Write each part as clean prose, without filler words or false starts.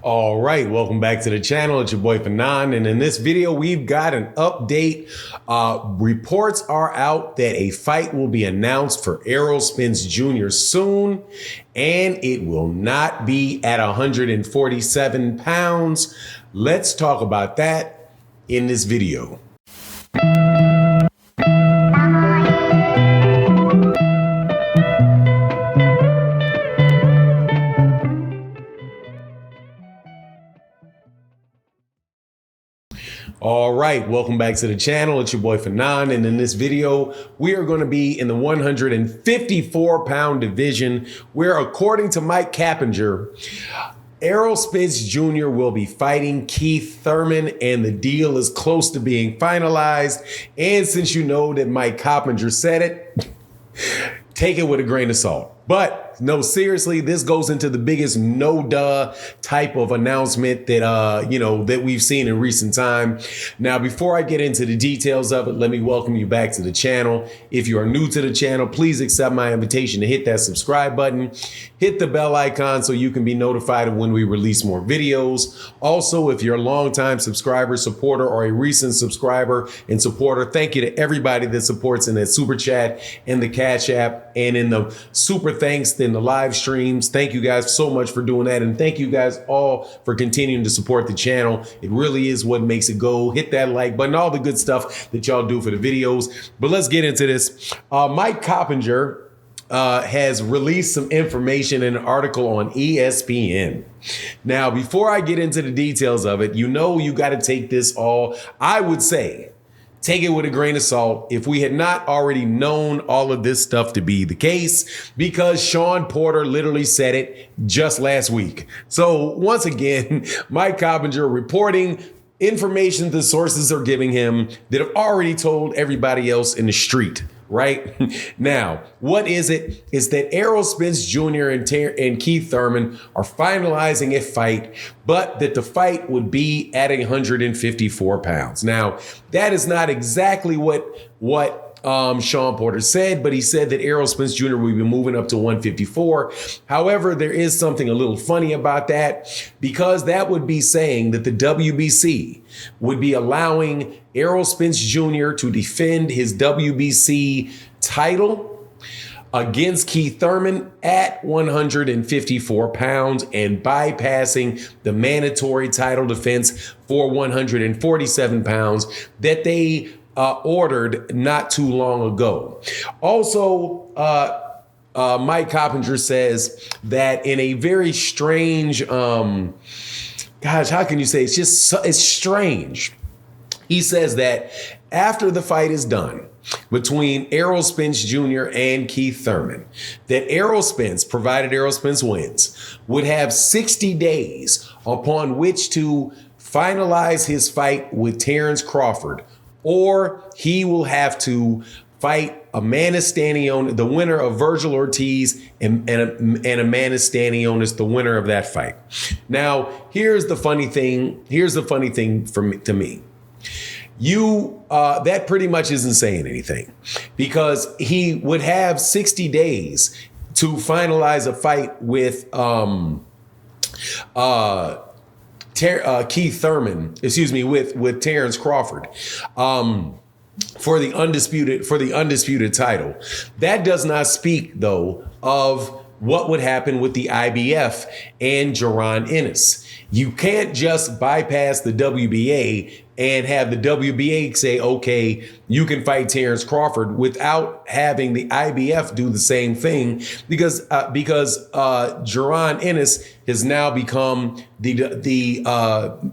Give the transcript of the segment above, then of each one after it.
All right, welcome back to the channel. It's your boy Fanon, and in this video, we've got an update. Reports are out that a fight will be announced for Errol Spence Jr. soon, and it will not be at 147 pounds. Let's talk about that in this video. All right, welcome back to the channel. It's your boy Fanon, and in this video, we are going to be in the 154-pound division, where according to Mike Cappinger, Errol Spence Jr. will be fighting Keith Thurman, and the deal is close to being finalized. And since you know that Mike Cappinger said it, take it with a grain of salt. But no, seriously, this goes into the biggest no-duh type of announcement that, that we've seen in recent time. Now, before I get into the details of it, let me welcome you back to the channel. If you are new to the channel, please accept my invitation to hit that subscribe button. Hit the bell icon so you can be notified of when we release more videos. Also, if you're a longtime subscriber, supporter, or a recent subscriber and supporter, thank you to everybody that supports in that super chat, in the Cash App, and in the super thanks in the live streams. Thank you guys so much for doing that. And thank you guys all for continuing to support the channel. It really is what makes it go. Hit that like button, all the good stuff that y'all do for the videos. But let's get into this. Mike Cappinger has released some information in an article on ESPN. Now, before I get into the details of it, you got to take this all, I would say, take it with a grain of salt if we had not already known all of this stuff to be the case, because Sean Porter literally said it just last week. So once again, Mike Cappinger reporting information the sources are giving him that have already told everybody else in the street. Right now, what is it? It's that Errol Spence Jr. and Keith Thurman are finalizing a fight, but that the fight would be at 154 pounds. Now, that is not exactly what Sean Porter said, but he said that Errol Spence Jr. will be moving up to 154. However, there is something a little funny about that, because that would be saying that the WBC would be allowing Errol Spence Jr. to defend his WBC title against Keith Thurman at 154 pounds and bypassing the mandatory title defense for 147 pounds that they ordered not too long ago. Also, Mike Cappinger says that in a very strange, how can you say it's strange. He says that after the fight is done between Errol Spence Jr. and Keith Thurman, that Errol Spence, provided Errol Spence wins, would have 60 days upon which to finalize his fight with Terrence Crawford, or he will have to fight Amanda Stanionis, the winner of Virgil Ortiz, and Amanda Stanionis, the winner of that fight. Now, here's the funny thing. To me. That pretty much isn't saying anything, because he would have 60 days to finalize a fight with Keith Thurman, with Terrence Crawford, for the undisputed title. That does not speak, though, of what would happen with the IBF and Jaron Ennis. You can't just bypass the WBA and have the WBA say, okay, you can fight Terrence Crawford, without having the IBF do the same thing, because Jaron Ennis has now become the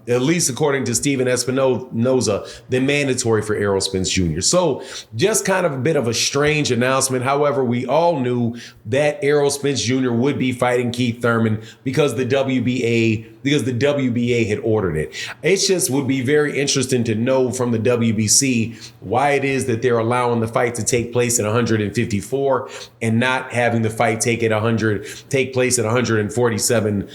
at least according to Stephen Espinoza, the mandatory for Errol Spence Jr. So just kind of a bit of a strange announcement. However, we all knew that Errol Spence Jr. would be fighting Keith Thurman because the WBA had ordered it. It just would be very interesting to know from the WBC why it is that they're allowing the fight to take place at 154 and not having the fight take place at 147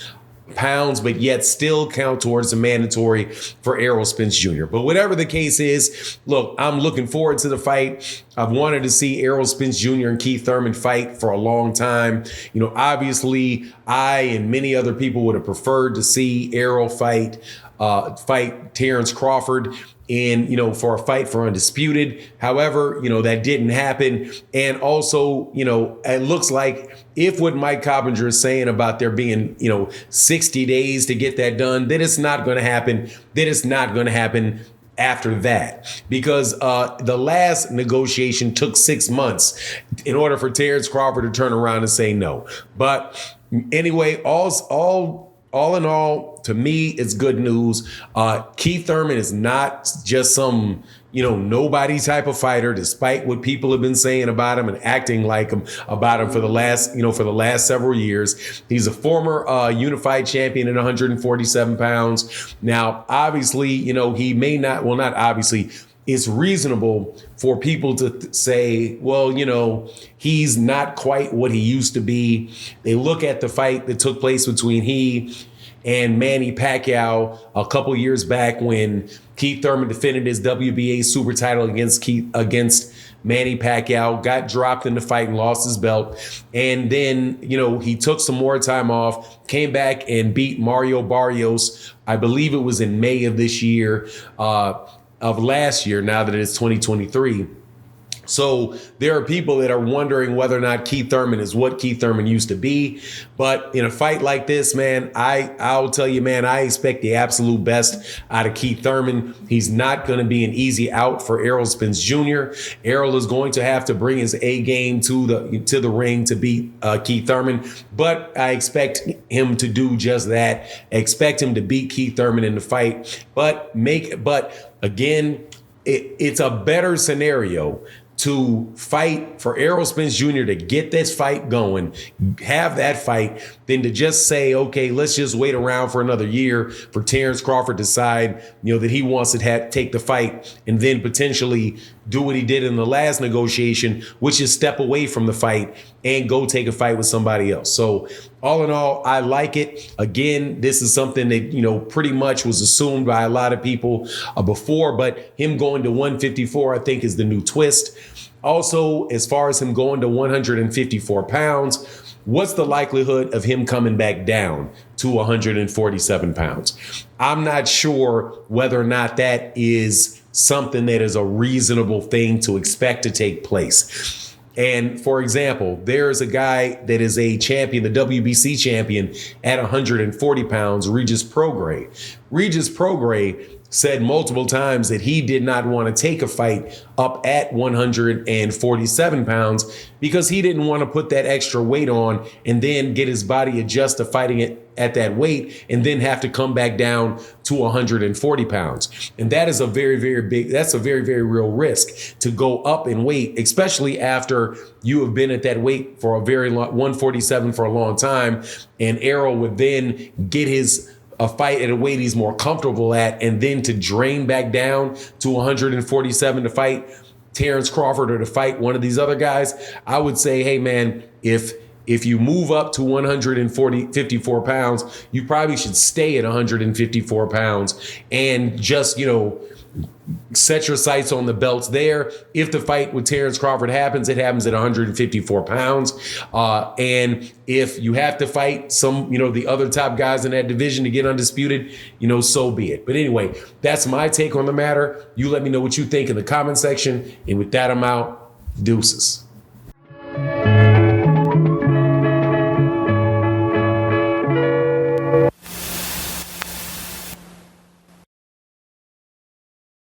pounds, but yet still count towards the mandatory for Errol Spence Jr. But whatever the case is, look, I'm looking forward to the fight. I've wanted to see Errol Spence Jr. and Keith Thurman fight for a long time. You know, obviously, I and many other people would have preferred to see Errol fight Terrence Crawford in, you know, for a fight for undisputed. However, you know, that didn't happen. And also, you know, it looks like if what Mike Coppinger is saying about there being, you know, 60 days to get that done, then it's not going to happen. Then it's not going to happen after that, because the last negotiation took 6 months in order for Terrence Crawford to turn around and say no. But anyway, all in all, to me, it's good news. Keith Thurman is not just some, you know, nobody type of fighter, despite what people have been saying about him and acting like him about him for the last several years. He's a former unified champion at 147 pounds. Now, obviously, you know, he may not, well, not obviously, it's reasonable for people to say, well, you know, he's not quite what he used to be. They look at the fight that took place between he and Manny Pacquiao a couple years back when Keith Thurman defended his WBA super title against Manny Pacquiao, got dropped in the fight and lost his belt. And then, you know, he took some more time off, came back and beat Mario Barrios. I believe it was in May of this year, of last year, now that it's 2023. So there are people that are wondering whether or not Keith Thurman is what Keith Thurman used to be. But in a fight like this, man, I'll tell you, man, I expect the absolute best out of Keith Thurman. He's not going to be an easy out for Errol Spence Jr. Errol is going to have to bring his A game to the ring to beat Keith Thurman. But I expect him to do just that. I expect him to beat Keith Thurman in the fight. But again, it's a better scenario to fight for Errol Spence Jr. to get this fight going, have that fight, than to just say, okay, let's just wait around for another year for Terrence Crawford to decide, you know, that he wants to take the fight and then potentially do what he did in the last negotiation, which is step away from the fight and go take a fight with somebody else. So all in all, I like it. Again, this is something that, you know, pretty much was assumed by a lot of people before, but him going to 154, I think, is the new twist. Also, as far as him going to 154 pounds, what's the likelihood of him coming back down to 147 pounds? I'm not sure whether or not that is something that is a reasonable thing to expect to take place. And for example, there's a guy that is a champion, the WBC champion at 140 pounds, Regis Prograis. Regis Prograis said multiple times that he did not want to take a fight up at 147 pounds because he didn't want to put that extra weight on and then get his body adjusted to fighting it at that weight and then have to come back down to 140 pounds. And that is a very, very big, that's a very, very real risk to go up in weight, especially after you have been at that weight for a very long, 147 for a long time. And Errol would then get a fight at a weight he's more comfortable at, and then to drain back down to 147 to fight Terrence Crawford or to fight one of these other guys. I would say, hey man, if you move up to 54 pounds, you probably should stay at 154 pounds and just, you know, set your sights on the belts there. If the fight with Terrence Crawford happens, it happens at 154 pounds. And if you have to fight some, you know, the other top guys in that division to get undisputed, you know, so be it. But anyway, that's my take on the matter. You let me know what you think in the comment section. And with that, I'm out. Deuces.